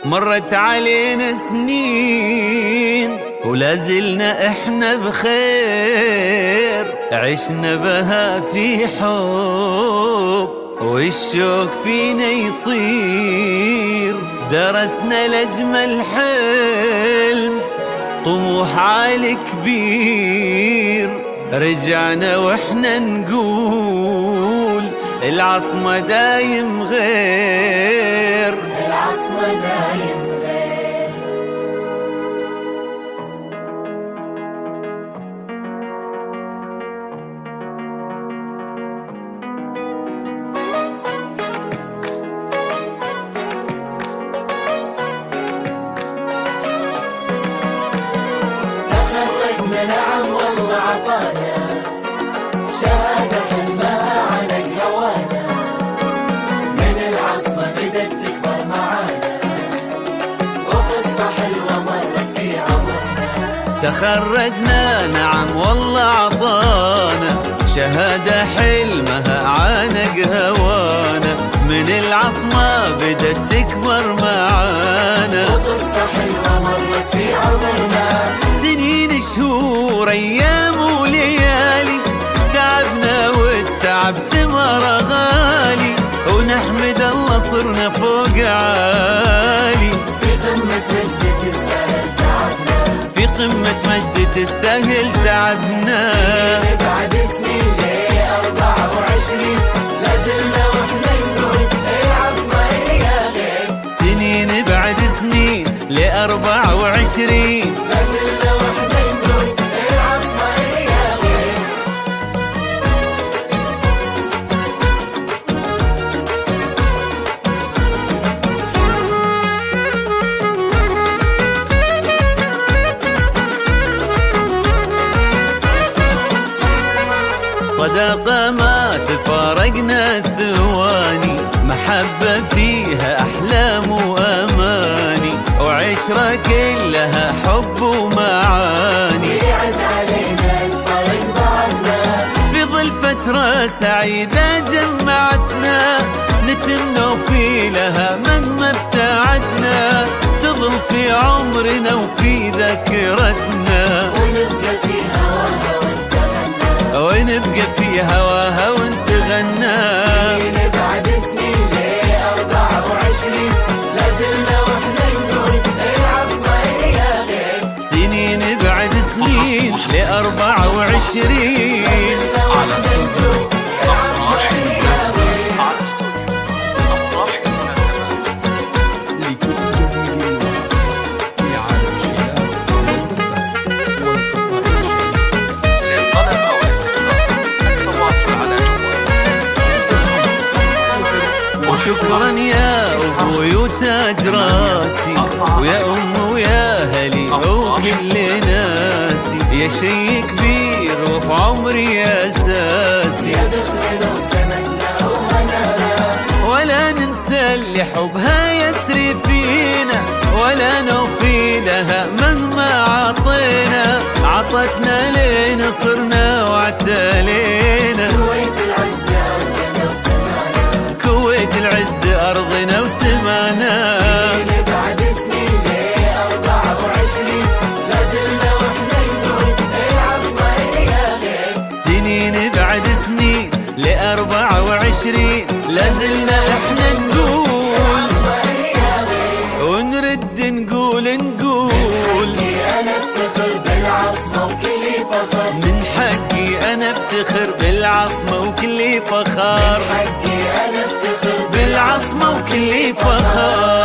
مرت علينا سنين ولازلنا احنا بخير، عشنا بها في حب والشوق فينا يطير، درسنا لأجمل حلم طموح عالي كبير، رجعنا واحنا نقول العصمة دايم غير، العصمة دايم غير. تخرجنا نعم والله عطانا شهادة حلمها عنق هوانا، من العصمة بدت تكبر معانا وقصة حلوة مرت في عمرنا. تخرجنا نعم والله عطانا شهادة حلمها عانق هوانا، من العصمة بدت تكبر معانا وقصة حلوة مرت في عمرنا. سنين شهور أيام وليالي، تعبنا والتعب ثمره غالي، ونحمد الله صرنا فوق عالي، في قمة مجد تستاهل تعبنا، في قمة مجد تستاهل تعبنا. بعد سنين ليه 24 لازلنا واحنا نقول العصمة هي غير، سنين بعد سنين ل24 لازلنا واحنا نقول العصمة هي غير. صداقة ما تفارقنا الثواني، محبة فيها أحلام وأماني، وعشرة كلها حب ومعاني، يعز علينا نفارق بعضنا، في ظل فترة سعيدة جمعتنا، نتمنى في لها مهما ابتعدنا، تظل في عمرنا وفي ذاكرتنا، ونبقى في هواها ونتغنى، ونبقى في هواها ونتغنى. سنين بعد سنين ليه 24 لازلنا واحنا نقول العصمة هي غير، سنين بعد سنين ل24 على استوديو العصمة هي غير. على استوديو أفراح المناسبات لكل جديد وحصري في عالم الشيلات والزبات والقصائد الشعرية. للطلب أو الاستفسار التواصل على جوال وشكرا يا أبوي وتاج راسي، ويا أم ويا هلي وكل ناسي، يا شي كبير وفي عمري أساسي، يا دخلنا وسندنا وهنانا، ولا ننسى اللي حبها يسري فينا، ولا نوفي لها مهما عطينا، عطتنا لين صرنا واعتلينا، كويت العز أرضنا وسمانا، كويت العز أرضنا وسمانا. سنين بعد سنين ليه 24 لازلنا واحنا نقول العصمة هي غير، سنين بعد سنين ل24 لازلنا احنا نقول، العصمة هي غير. ونرد نقول حقي أنا افتخر بالعصمة وكلي فخر، من حقي انا افتخر بالعصمة وكلي فخر، حقي أنا افتخر بالعصمة وكلي فخر.